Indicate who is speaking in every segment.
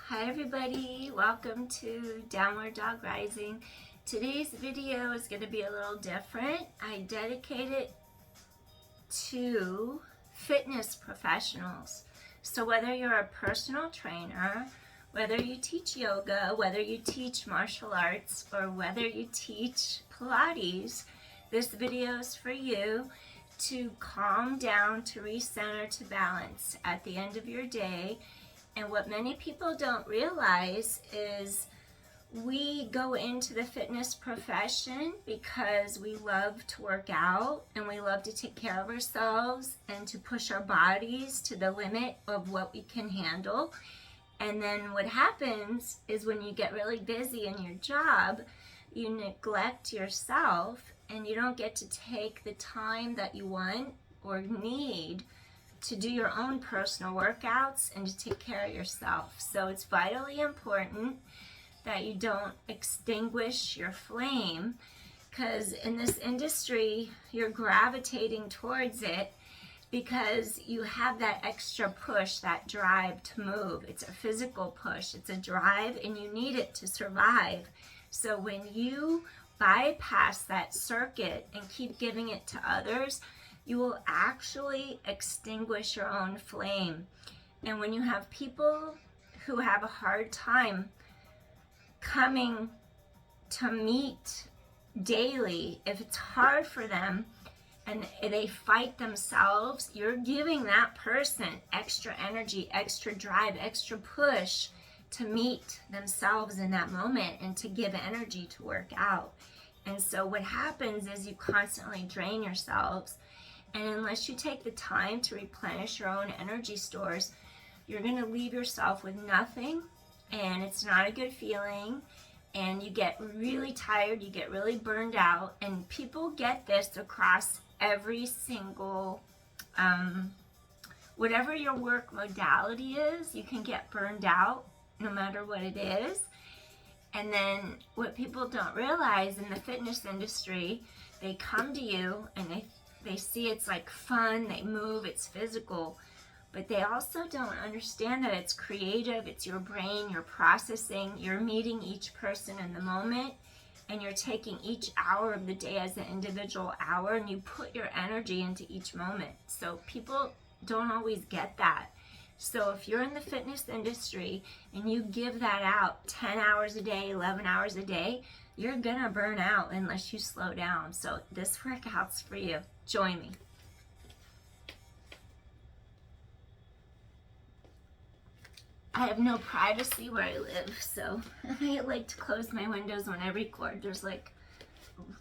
Speaker 1: Hi everybody, welcome to Downward Dog Rising. Today's video is going to be a little different. I dedicate it to fitness professionals. So whether you're a personal trainer, whether you teach yoga, whether you teach martial arts, or whether you teach Pilates, this video is for you to calm down, to recenter, to balance at the end of your day. And what many people don't realize is we go into the fitness profession because we love to work out and we love to take care of ourselves and to push our bodies to the limit of what we can handle. And then what happens is when you get really busy in your job, you neglect yourself and you don't get to take the time that you want or need to do your own personal workouts and to take care of yourself. So it's vitally important that you don't extinguish your flame, because in this industry you're gravitating towards it because you have that extra push, that drive to move. It's a physical push, it's a drive, and you need it to survive. So when you bypass that circuit and keep giving it to others, you will actually extinguish your own flame. And when you have people who have a hard time coming to meet daily, if it's hard for them and they fight themselves, you're giving that person extra energy, extra drive, extra push to meet themselves in that moment and to give energy to work out. And so what happens is you constantly drain yourselves. And unless you take the time to replenish your own energy stores, you're going to leave yourself with nothing, and it's not a good feeling, and you get really tired, you get really burned out, and people get this across every single, whatever your work modality is, you can get burned out no matter what it is. And then what people don't realize in the fitness industry, they come to you and they see it's like fun, they move, it's physical, but they also don't understand that it's creative, it's your brain, you're processing, you're meeting each person in the moment, and you're taking each hour of the day as an individual hour, and you put your energy into each moment. So people don't always get that. So if you're in the fitness industry and you give that out 10 hours a day, 11 hours a day, you're gonna burn out unless you slow down. So this workout's for you. Join me. I have no privacy where I live, so I like to close my windows when I record. There's like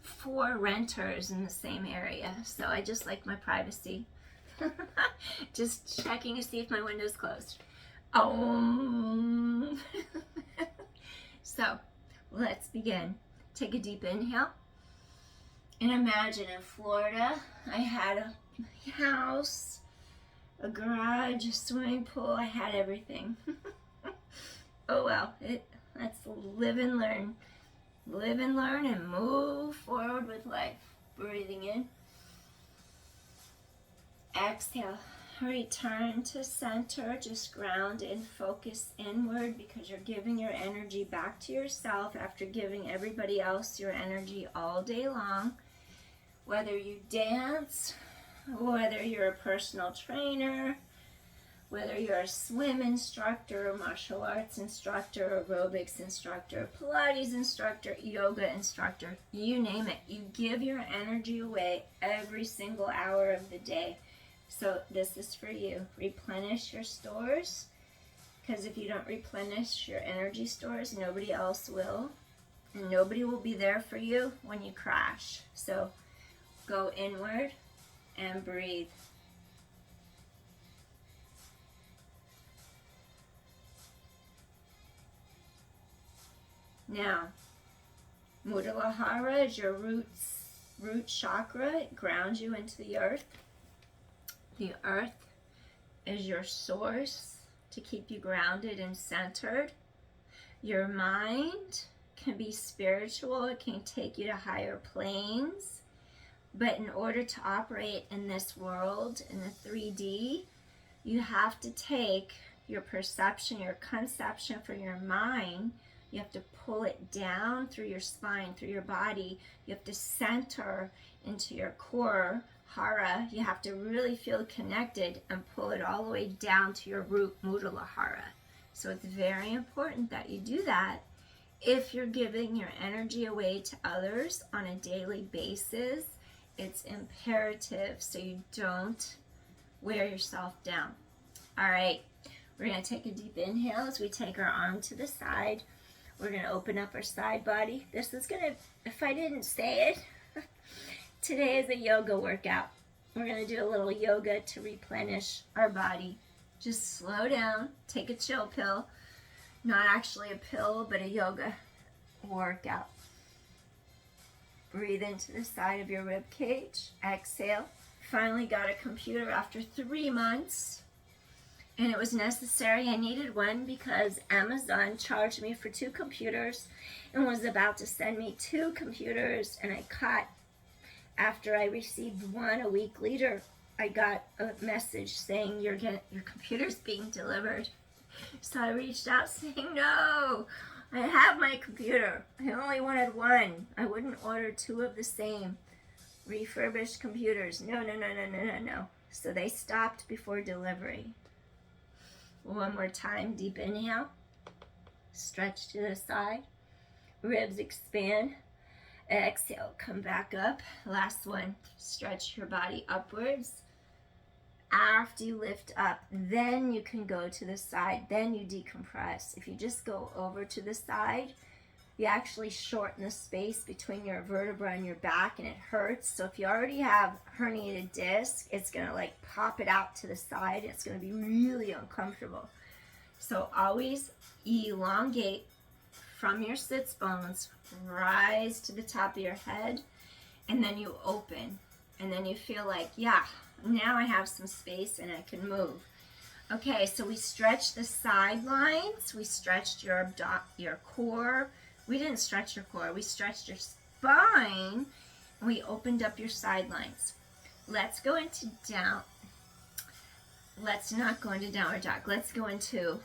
Speaker 1: 4 renters in the same area, so I just like my privacy. Just checking to see if my window's closed. So let's begin. Take a deep inhale. And imagine in Florida, I had a house, a garage, a swimming pool, I had everything. Oh well, let's live and learn. Live and learn and move forward with life. Breathing in. Exhale. Return to center. Just ground and focus inward, because you're giving your energy back to yourself after giving everybody else your energy all day long. Whether you dance, whether you're a personal trainer, whether you're a swim instructor, a martial arts instructor, aerobics instructor, Pilates instructor, yoga instructor, you name it. You give your energy away every single hour of the day. So this is for you. Replenish your stores, because if you don't replenish your energy stores, nobody else will. And nobody will be there for you when you crash. So go inward and breathe. Now, Muladhara is your root chakra. It grounds you into the earth. The earth is your source to keep you grounded and centered. Your mind can be spiritual. It can take you to higher planes. But in order to operate in this world, in the 3D, you have to take your perception, your conception for your mind. You have to pull it down through your spine, through your body. You have to center into your core, hara. You have to really feel connected and pull it all the way down to your root, mudala hara. So it's very important that you do that. If you're giving your energy away to others on a daily basis, it's imperative so you don't wear yourself down. All right, we're going to take a deep inhale as we take our arm to the side. We're going to open up our side body. This is going to, if I didn't say it, today is a yoga workout. We're going to do a little yoga to replenish our body. Just slow down, take a chill pill. Not actually a pill, but a yoga workout. Breathe into the side of your rib cage. Exhale. Finally got a computer after 3 months. And it was necessary. I needed one because Amazon charged me for 2 computers and was about to send me 2 computers. And I caught, after I received one a week later, I got a message saying your computer's being delivered. So I reached out saying, no, I have my computer. I only wanted one. I wouldn't order 2 of the same refurbished computers. No. So they stopped before delivery. One more time, deep inhale. Stretch to the side. Ribs expand. Exhale, come back up. Last one, stretch your body upwards. After you lift up, then you can go to the side, then you decompress. If you just go over to the side, you actually shorten the space between your vertebra and your back, and it hurts. So if you already have herniated disc, it's gonna like pop it out to the side. It's gonna be really uncomfortable. So always elongate from your sits bones, rise to the top of your head, and then you open. And then you feel like, yeah, now I have some space and I can move. Okay, so we stretched the sidelines, we stretched your core. We didn't stretch your core, we stretched your spine, and we opened up your sidelines. Let's go into let's not go into downward dog. Let's go into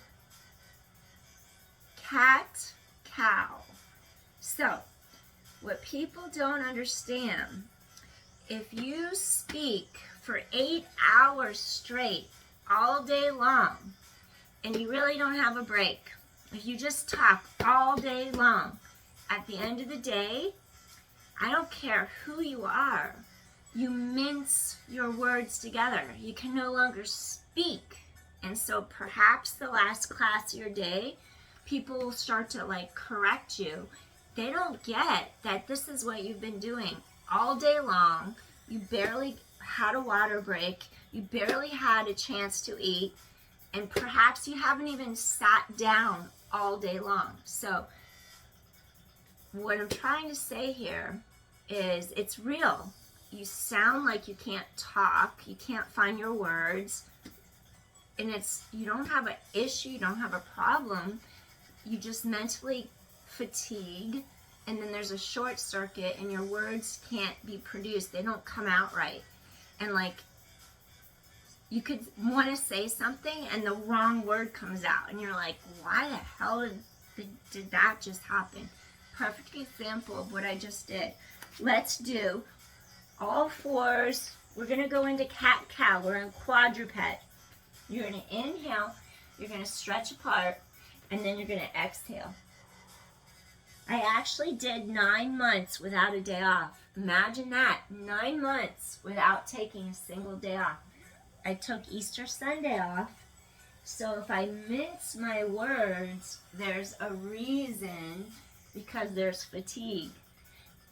Speaker 1: cat, cow. So, what people don't understand, if you speak for 8 hours straight, all day long, and you really don't have a break, if you just talk all day long, at the end of the day, I don't care who you are, you mince your words together. You can no longer speak. And so perhaps the last class of your day, people will start to like correct you. They don't get that this is what you've been doing all day long. You barely had a water break. You barely had a chance to eat. And perhaps you haven't even sat down all day long. So what I'm trying to say here is it's real. You sound like you can't talk. You can't find your words. And you don't have an issue. You don't have a problem. You just mentally fatigue. And then there's a short circuit and your words can't be produced. They don't come out right. And like, you could want to say something and the wrong word comes out. And you're like, why the hell did that just happen? Perfect example of what I just did. Let's do all fours. We're going to go into cat-cow. We're in quadruped. You're going to inhale. You're going to stretch apart. And then you're going to exhale. I actually did 9 months without a day off. Imagine that. 9 months without taking a single day off. I took Easter Sunday off. So if I mince my words, there's a reason, because there's fatigue.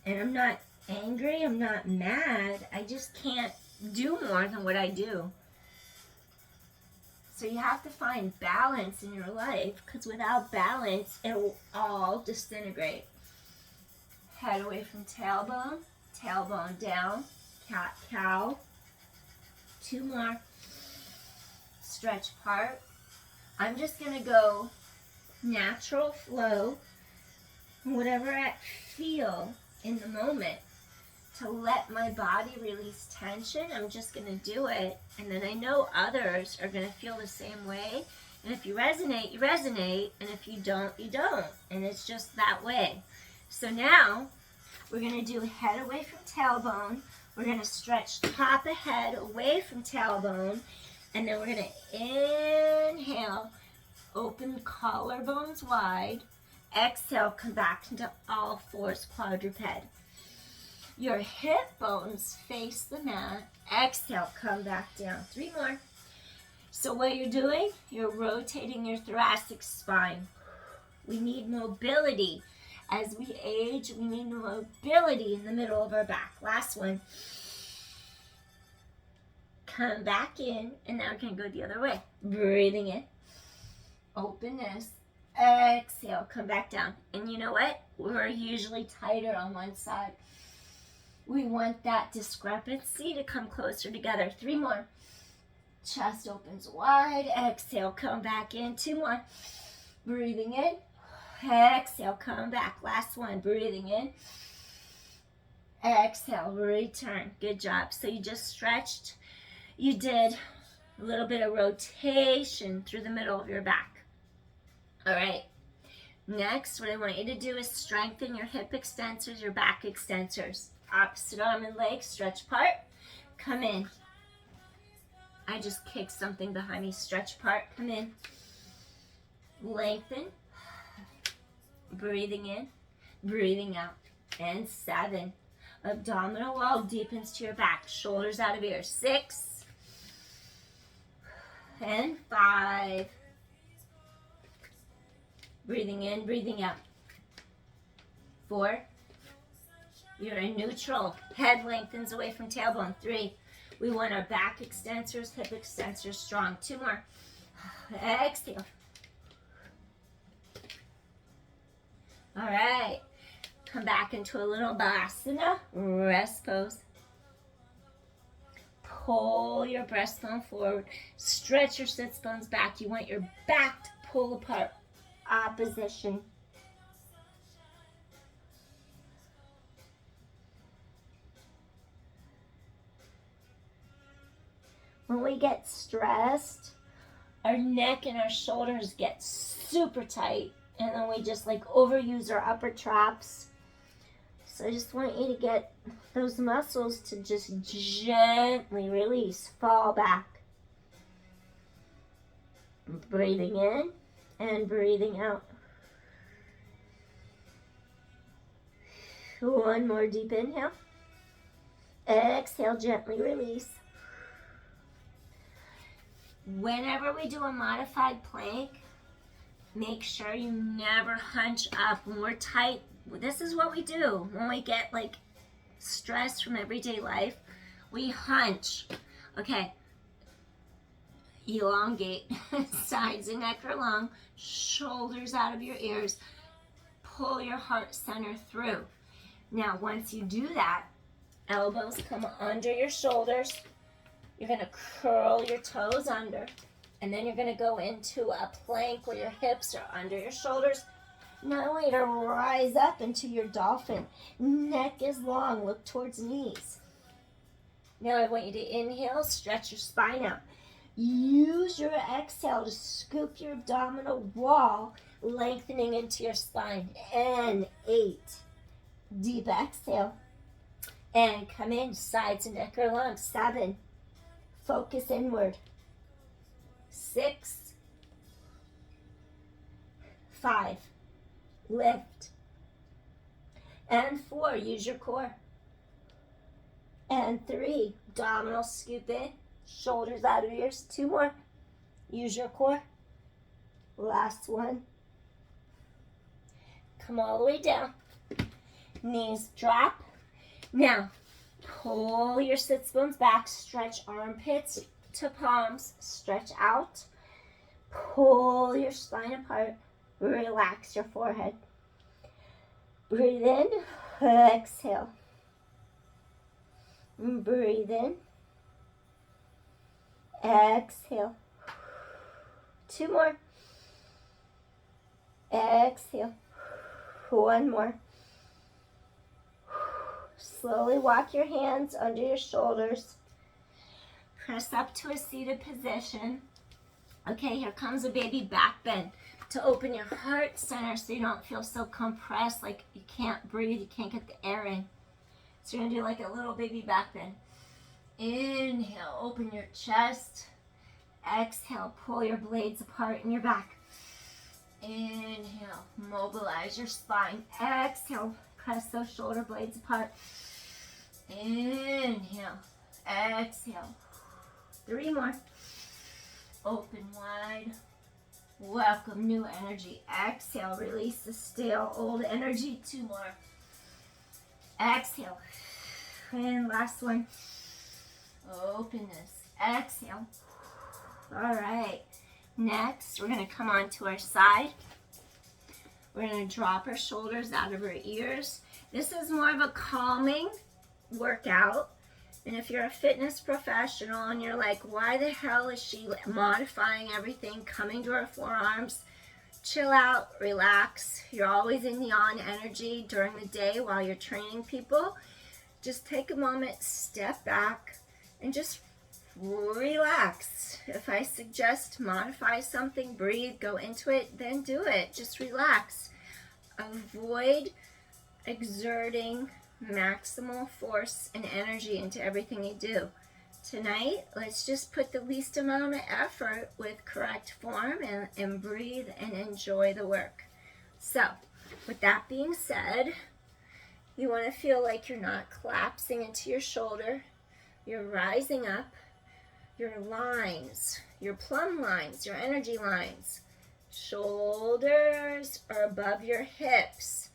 Speaker 1: And I'm not angry, I'm not mad, I just can't do more than what I do. So you have to find balance in your life, because without balance, it will all disintegrate. Head away from tailbone, tailbone down, cat-cow. 2 more. Stretch apart. I'm just going to go natural flow, whatever I feel in the moment, to let my body release tension. I'm just going to do it, and then I know others are going to feel the same way, And if you resonate, you resonate. And if you don't, you don't. And it's just that way. So now we're going to do head away from tailbone. We're going to stretch top of head away from tailbone. And then we're going to inhale, open collarbones wide. Exhale, come back into all fours, quadruped. Your hip bones face the mat. Exhale, come back down. 3 more. So what you're doing, you're rotating your thoracic spine. We need mobility. As we age, we need mobility in the middle of our back. Last one. Come back in, and now we're going to go the other way. Breathing in. Openness. Exhale, come back down. And you know what? We're usually tighter on one side. We want that discrepancy to come closer together. 3 more. Chest opens wide. Exhale, come back in. 2 more. Breathing in. Exhale, come back. Last one. Breathing in. Exhale, return. Good job. So you just stretched. You did a little bit of rotation through the middle of your back. All right. Next, what I want you to do is strengthen your hip extensors, your back extensors. Opposite arm and leg, stretch apart. Come in. I just kicked something behind me. Stretch apart. Come in. Lengthen. Breathing in. Breathing out. And 7. Abdominal wall deepens to your back. Shoulders out of ears. 6. And 5. Breathing in, breathing out. 4. You're in neutral. Head lengthens away from tailbone. 3. We want our back extensors, hip extensors strong. 2 more. Exhale. All right. Come back into a little Balasana. Rest pose. Pull your breastbone forward. Stretch your sits bones back. You want your back to pull apart. Opposition. When we get stressed, our neck and our shoulders get super tight, and then we just like overuse our upper traps. So I just want you to get those muscles to just gently release, fall back. Breathing in and breathing out. 1 more deep inhale. Exhale, gently release. Whenever we do a modified plank, make sure you never hunch up. When we're tight, this is what we do. When we get like stress from everyday life, we hunch. Okay. Elongate. Sides and neck are long. Shoulders out of your ears. Pull your heart center through. Now, once you do that, elbows come under your shoulders. You're going to curl your toes under. And then you're going to go into a plank where your hips are under your shoulders. Now I want you to rise up into your dolphin. Neck is long. Look towards knees. Now I want you to inhale. Stretch your spine out. Use your exhale to scoop your abdominal wall, lengthening into your spine. And 8. Deep exhale. And come in. Sides and neck are long. 7. Focus inward. 6. 5. Lift. And 4. Use your core. And 3. Abdominal scoop in. Shoulders out of ears. 2 more. Use your core. Last one. Come all the way down. Knees drop. Now, pull your sits bones back. Stretch armpits to palms. Stretch out. Pull your spine apart. Relax your forehead. Breathe in. Exhale. Breathe in. Exhale. 2 more. Exhale. 1 more. Slowly walk your hands under your shoulders. Press up to a seated position. Okay, here comes a baby back bend to open your heart center so you don't feel so compressed, like you can't breathe, you can't get the air in. So you're gonna do like a little baby back bend. Inhale, open your chest. Exhale, pull your blades apart in your back. Inhale, mobilize your spine. Exhale, press those shoulder blades apart. Inhale, exhale. 3 more. Open wide. Welcome new energy. Exhale, release the stale old energy. 2 more. Exhale. And last one. Openness. Exhale. All right. Next, we're going to come onto our side. We're going to drop our shoulders out of our ears. This is more of a calming workout. And if you're a fitness professional and you're like, why the hell is she modifying everything, coming to her forearms? Chill out, relax. You're always in yang energy during the day while you're training people. Just take a moment, step back, and just relax. If I suggest modify something, breathe, go into it, then do it. Just relax. Avoid exerting maximal force and energy into everything you do. Tonight, let's just put the least amount of effort with correct form and breathe and enjoy the work. So, with that being said, you want to feel like you're not collapsing into your shoulder. You're rising up. Your lines, your plumb lines, your energy lines. Shoulders are above your hips.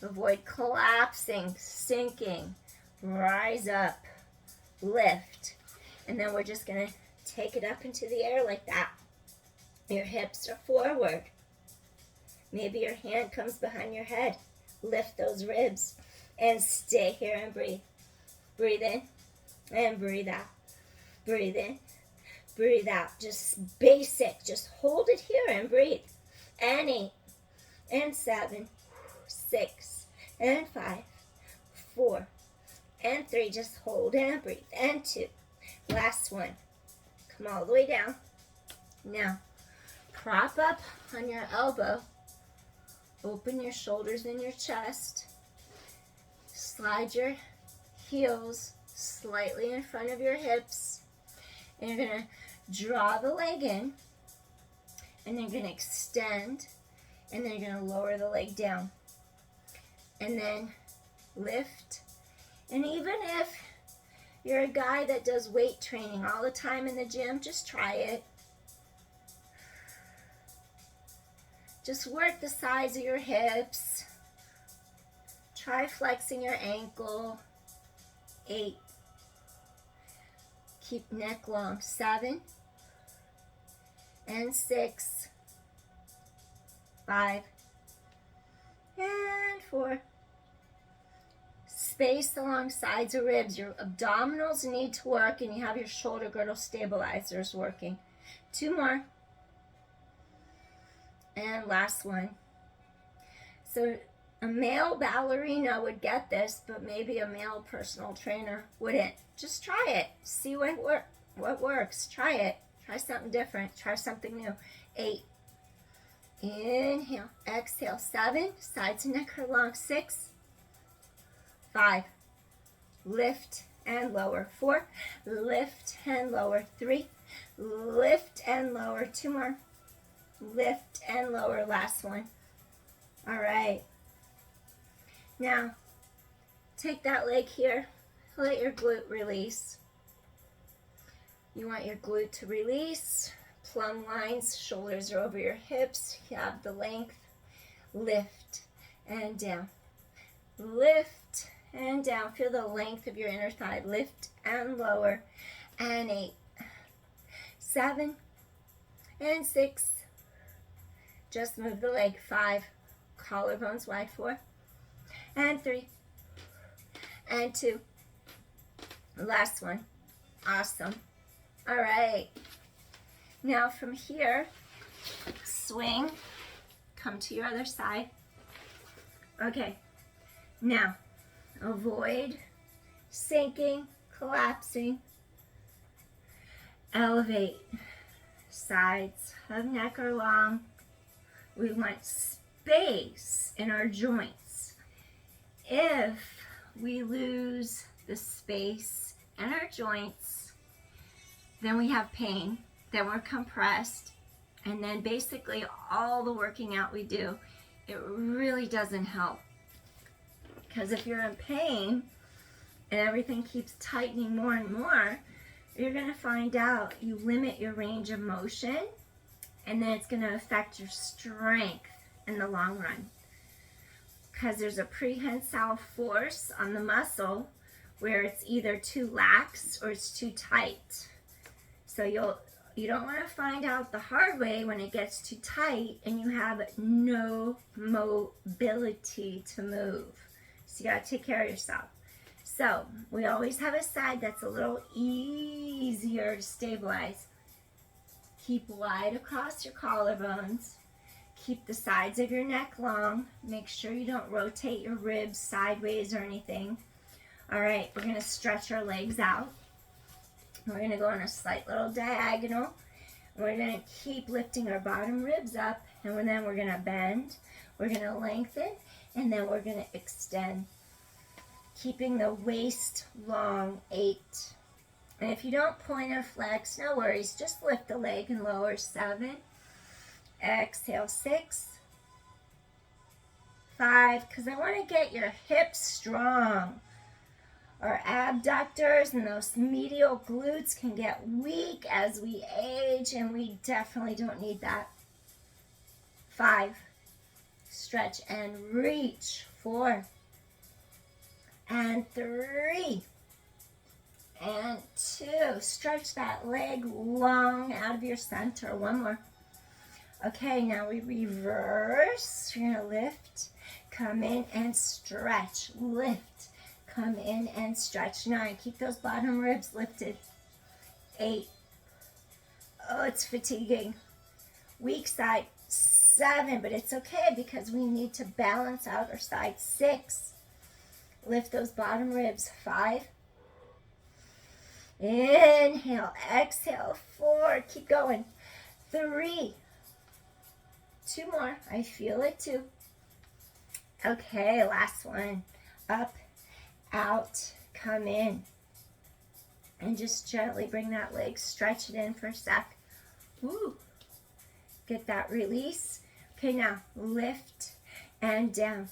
Speaker 1: Avoid collapsing, sinking. Rise up, lift. And then we're just going to take it up into the air like that. Your hips are forward. Maybe your hand comes behind your head. Lift those ribs and stay here and breathe. Breathe in and breathe out. Breathe in, breathe out. Just basic. Just hold it here and breathe. And 8, and 7, 6, and 5, 4, and 3. Just hold and breathe. And 2. Last one. Come all the way down. Now, prop up on your elbow. Open your shoulders and your chest. Slide your heels slightly in front of your hips. And you're going to draw the leg in. And then you're going to extend. And then you're going to lower the leg down. And then lift. And even if you're a guy that does weight training all the time in the gym, just try it. Just work the sides of your hips. Try flexing your ankle. 8. Keep neck long. 7. And 6. 5. And 4. Space along sides of ribs. Your abdominals need to work, and you have your shoulder girdle stabilizers working. 2 more. And last one. So a male ballerina would get this, but maybe a male personal trainer wouldn't. Just try it. See what works. Try it. Try something different. Try something new. 8. Inhale. Exhale. 7. Sides and neck are long. 6. 5. Lift and lower. 4. Lift and lower. 3. Lift and lower. 2 more. Lift and lower. Last one. All right. Now, take that leg here. Let your glute release. You want your glute to release. Plumb lines. Shoulders are over your hips. You have the length. Lift and down. Lift and down. Feel the length of your inner thigh. Lift and lower. And 8. 7. And 6. Just move the leg. 5. Collarbones wide. 4. And 3. And 2. Last one. Awesome. All right. Now from here, swing. Come to your other side. Okay. Now, avoid sinking, collapsing. Elevate. sides of neck are long. We want space in our joints. If we lose the space in our joints, then we have pain, then we're compressed, and then basically all the working out we do, it really doesn't help. Because if you're in pain and everything keeps tightening more and more, you're going to find out you limit your range of motion, and then it's going to affect your strength in the long run. Because there's a prehensile force on the muscle where it's either too lax or it's too tight. So you don't want to find out the hard way when it gets too tight and you have no mobility to move. So you got to take care of yourself. So we always have a side that's a little easier to stabilize. Keep wide across your collarbones. Keep the sides of your neck long. Make sure you don't rotate your ribs sideways or anything. All right, we're going to stretch our legs out. We're going to go on a slight little diagonal. We're going to keep lifting our bottom ribs up, and then we're going to bend. We're going to lengthen, and then we're going to extend. Keeping the waist long, 8. And if you don't point or flex, no worries. Just lift the leg and lower, 7. Exhale, 6. 5, because I want to get your hips strong. Our abductors and those medial glutes can get weak as we age, and we definitely don't need that. 5, stretch and reach. 4, and 3, and 2. Stretch that leg long out of your center. 1 more. Okay, now we reverse. You're going to lift, come in and stretch. Lift, come in and stretch. 9, keep those bottom ribs lifted. 8, oh, it's fatiguing. Weak side, 7, but it's okay because we need to balance out our side. 6, lift those bottom ribs. 5, inhale, exhale. 4, keep going. 3, 2 more. I feel it too. Okay, last one. Up, out, come in. And just gently bring that leg, stretch it in for a sec. Woo. Get that release. Okay, now lift and down.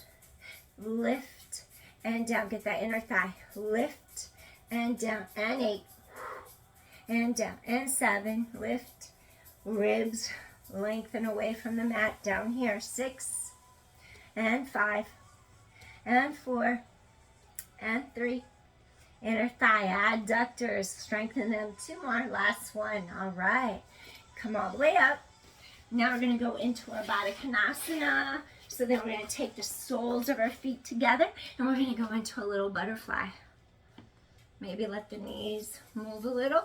Speaker 1: Lift and down. Get that inner thigh. Lift and down. And 8. And down. And 7. Lift. Ribs lengthen away from the mat. Down here. 6. And 5. And 4. And 3. Inner thigh. Adductors. Strengthen them. 2 more. Last one. All right. Come all the way up. Now we're going to go into our Baddha Konasana. So then we're going to take the soles of our feet together and we're going to go into a little butterfly. Maybe let the knees move a little.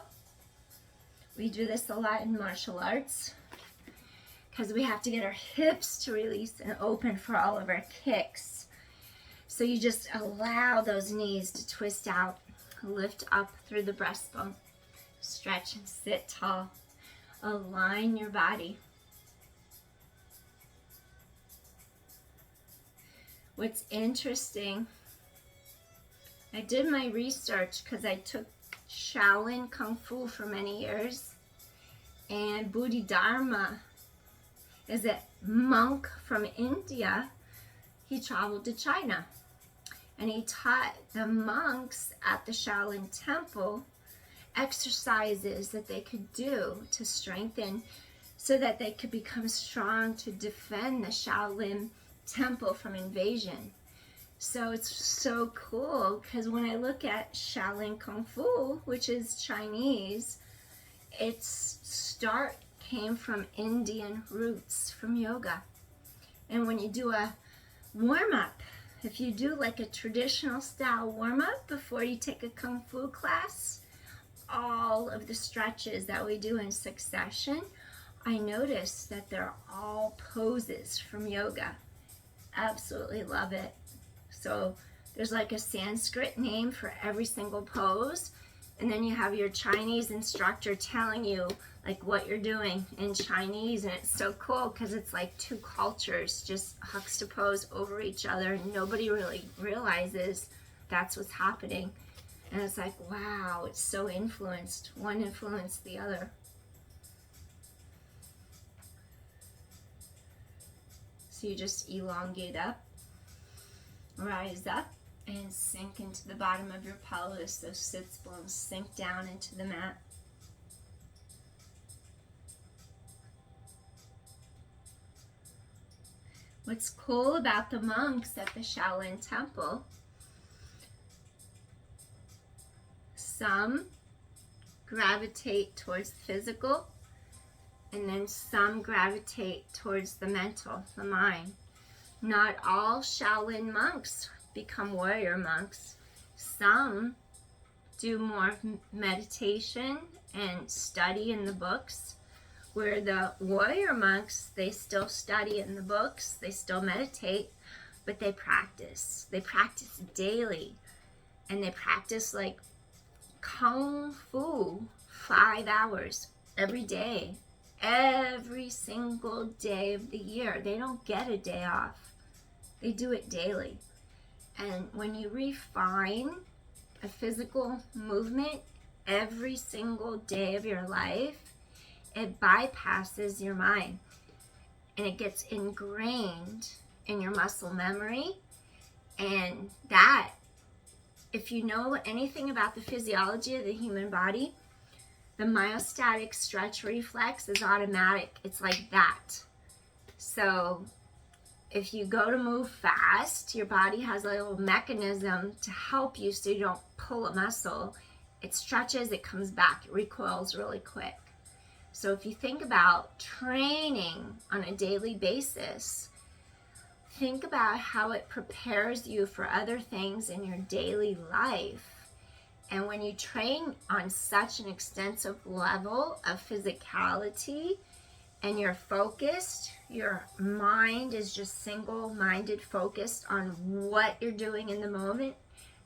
Speaker 1: We do this a lot in martial arts because we have to get our hips to release and open for all of our kicks. So you just allow those knees to twist out, lift up through the breastbone, stretch and sit tall. Align your body. What's interesting, I did my research because I took Shaolin Kung Fu for many years, and Bodhidharma is a monk from India. He traveled to China and he taught the monks at the Shaolin temple exercises that they could do to strengthen so that they could become strong to defend the Shaolin temple from invasion. So it's so cool because when I look at Shaolin Kung Fu, which is Chinese, its start came from Indian roots, from yoga. And when you do a warm-up, if you do like a traditional style warm-up before you take a Kung Fu class, all of the stretches that we do in succession, I noticed that they're all poses from yoga. Absolutely love it. So there's like a Sanskrit name for every single pose, and then you have your Chinese instructor telling you like what you're doing in Chinese, and it's so cool because it's like two cultures just juxtaposed over each other, and nobody really realizes that's what's happening. And it's like, wow, it's so influenced. One influenced the other. So you just elongate up, rise up, and sink into the bottom of your pelvis. Those sits bones sink down into the mat. What's cool about the monks at the Shaolin Temple, some gravitate towards the physical, and then some gravitate towards the mental, the mind. Not all Shaolin monks become warrior monks. Some do more meditation and study in the books, where the warrior monks, they still study in the books, they still meditate, but they practice. They practice daily, and they practice like Kung Fu 5 hours every day, every single day of the year. They don't get a day off. They do it daily. And when you refine a physical movement every single day of your life, it bypasses your mind, and it gets ingrained in your muscle memory. And that, if you know anything about the physiology of the human body, the myostatic stretch reflex is automatic. It's like that. So if you go to move fast, your body has a little mechanism to help you so you don't pull a muscle. It stretches, it comes back, it recoils really quick. So if you think about training on a daily basis, think about how it prepares you for other things in your daily life. And when you train on such an extensive level of physicality and you're focused, your mind is just single-minded, focused on what you're doing in the moment,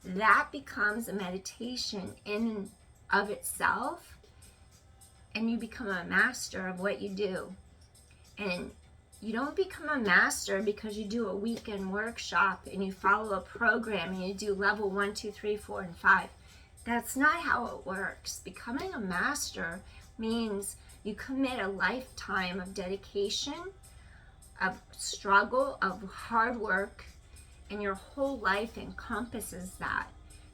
Speaker 1: that becomes a meditation in and of itself. And you become a master of what you do. And you don't become a master because you do a weekend workshop and you follow a program and you do level 1, 2, 3, 4, and 5. That's not how it works. Becoming a master means you commit a lifetime of dedication, of struggle, of hard work, and your whole life encompasses that.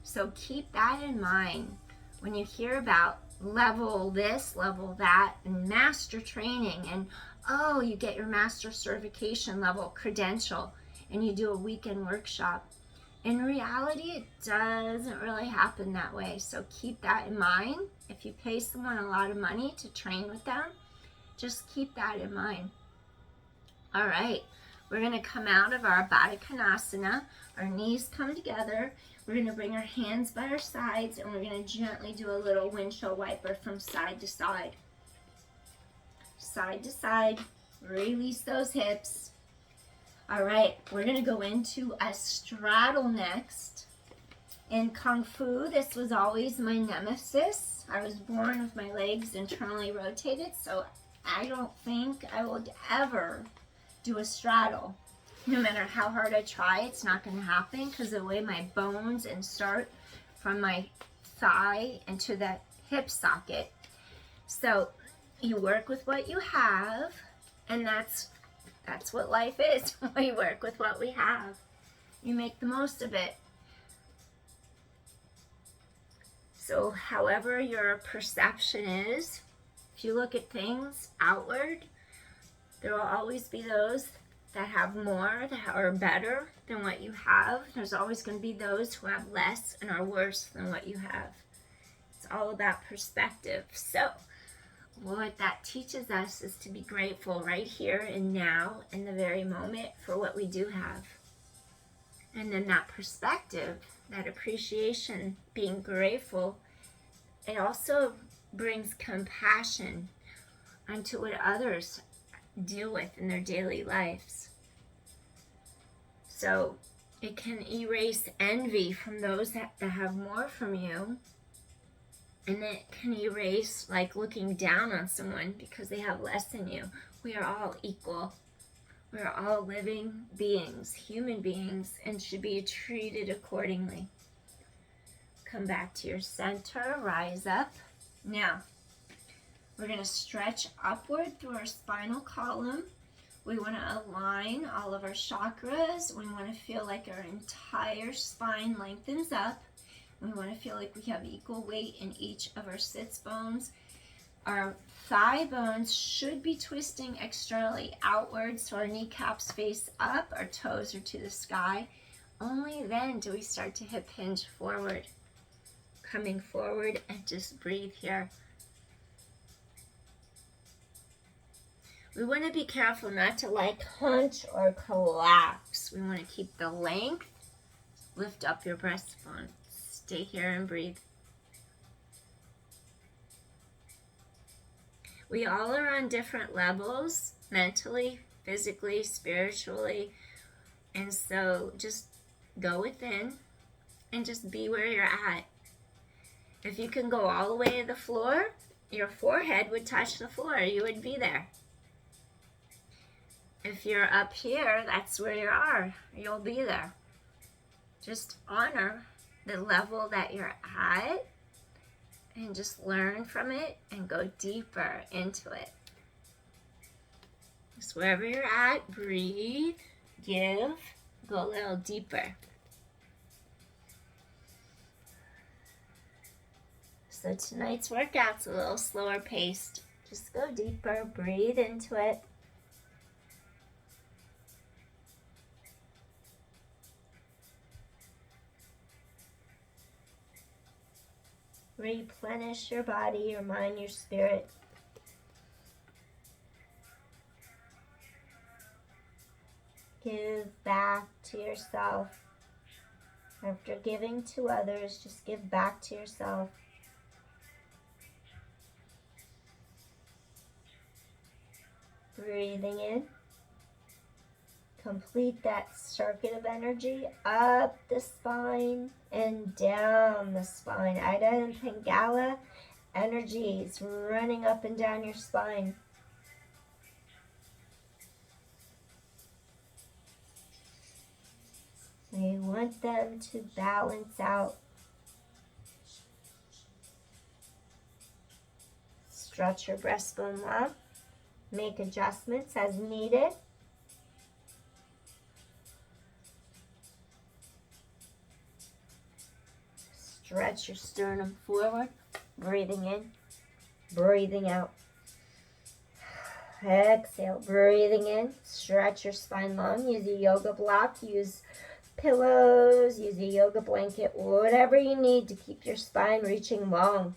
Speaker 1: So keep that in mind when you hear about level this, level that, and master training, and oh, you get your master certification level credential and you do a weekend workshop. In reality, it doesn't really happen that way. So keep that in mind. If you pay someone a lot of money to train with them, just keep that in mind. All right, we're going to come out of our Baddha Konasana. Our knees come together. We're going to bring our hands by our sides, and we're going to gently do a little windshield wiper from side to side. Side to side. Release those hips. All right, we're going to go into a straddle next. In Kung Fu, this was always my nemesis. I was born with my legs internally rotated, so I don't think I will ever do a straddle. No matter how hard I try, it's not going to happen because of the way my bones insert from my thigh into the hip socket. So you work with what you have, and that's what life is. We work with what we have. You make the most of it. So however your perception is, if you look at things outward, there will always be those that have more, that are better than what you have. There's always going to be those who have less and are worse than what you have. It's all about perspective. So what that teaches us is to be grateful right here and now in the very moment for what we do have. And then that perspective, that appreciation, being grateful, it also brings compassion onto what others deal with in their daily lives. So it can erase envy from those that have more from you, And it can erase like looking down on someone because they have less than you. We are all equal. We are all living beings, human beings, and should be treated accordingly. Come back to your center, rise up. Now, we're going to stretch upward through our spinal column. We want to align all of our chakras. We want to feel like our entire spine lengthens up. We want to feel like we have equal weight in each of our sits bones. Our thigh bones should be twisting externally outwards, so our kneecaps face up, our toes are to the sky. Only then do we start to hip hinge forward. Coming forward, and just breathe here. We want to be careful not to like hunch or collapse. We want to keep the length. Lift up your breastbone. Stay here and breathe. We all are on different levels, mentally, physically, spiritually. And so just go within and just be where you're at. If you can go all the way to the floor, your forehead would touch the floor. You would be there. If you're up here, that's where you are. You'll be there. Just honor the level that you're at and just learn from it and go deeper into it. Just wherever you're at, breathe, give, go a little deeper. So tonight's workout's a little slower paced. Just go deeper, breathe into it. Replenish your body, your mind, your spirit. Give back to yourself. After giving to others, just give back to yourself. Breathing in. Complete that circuit of energy up the spine and down the spine. Ida and Pingala energies running up and down your spine. We want them to balance out. Stretch your breastbone up. Make adjustments as needed. Stretch your sternum forward, breathing in, breathing out. Exhale, breathing in. Stretch your spine long. Use a yoga block, use pillows, use a yoga blanket, whatever you need to keep your spine reaching long.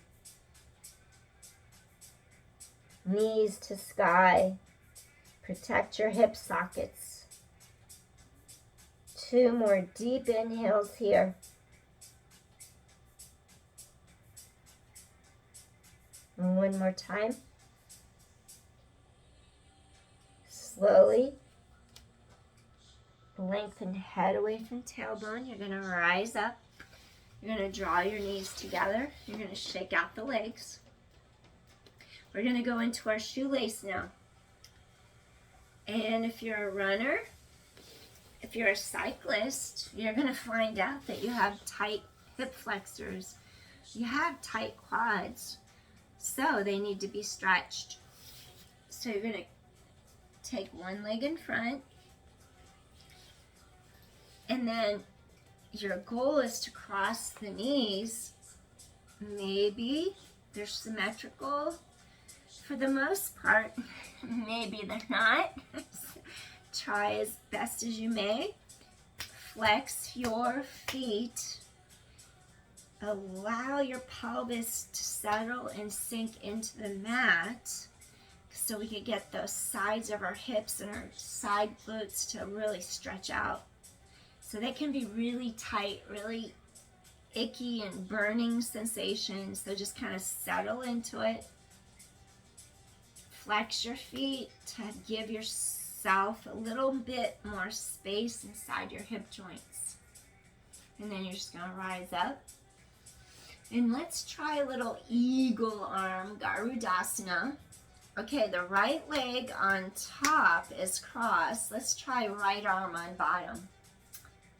Speaker 1: Knees to sky. Protect your hip sockets. 2 more deep inhales here. And 1 more time. Slowly. Lengthen head away from tailbone. You're going to rise up. You're going to draw your knees together. You're going to shake out the legs. We're going to go into our shoelace now. And if you're a runner, if you're a cyclist, you're going to find out that you have tight hip flexors. You have tight quads. So they need to be stretched. So you're going to take one leg in front. And then your goal is to cross the knees. Maybe they're symmetrical. For the most part, maybe they're not. Try as best as you may. Flex your feet. Allow your pelvis to settle and sink into the mat so we can get those sides of our hips and our side glutes to really stretch out. So they can be really tight, really icky and burning sensations. So just kind of settle into it. Flex your feet to give yourself a little bit more space inside your hip joints. And then you're just going to rise up. And let's try a little eagle arm, Garudasana. Okay, the right leg on top is crossed. Let's try right arm on bottom.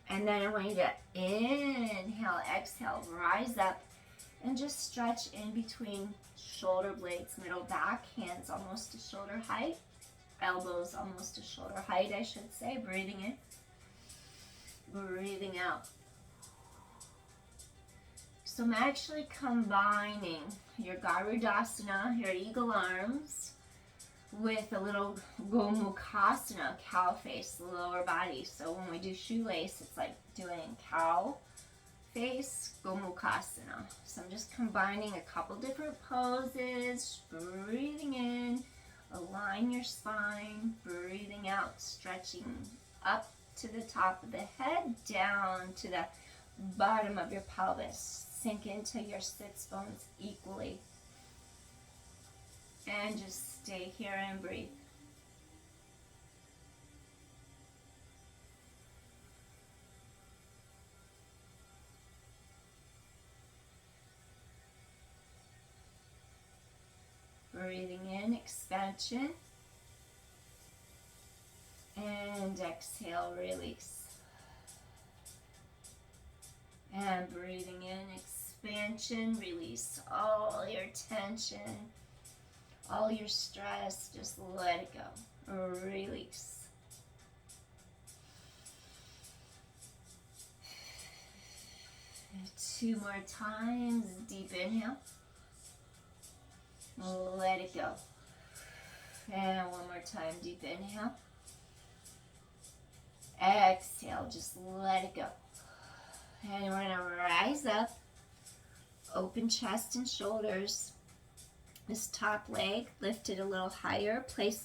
Speaker 1: And then I want you to inhale, exhale, rise up, and just stretch in between shoulder blades, middle back, hands almost to shoulder height, elbows almost to shoulder height, I should say. Breathing in, breathing out. So I'm actually combining your Garudasana, your eagle arms, with a little Gomukhasana, cow face, the lower body. So when we do shoelace, it's like doing cow face, Gomukhasana. So I'm just combining a couple different poses, breathing in, align your spine, breathing out, stretching up to the top of the head, down to the bottom of your pelvis. Sink into your sits bones equally. And just stay here and breathe. Breathing in, expansion. And exhale, release. And breathing in, expansion, release all your tension, all your stress, just let it go, release. Two more times, deep inhale, let it go. And one more time, deep inhale. Exhale, just let it go. And we're gonna rise up, open chest and shoulders. This top leg lifted a little higher, place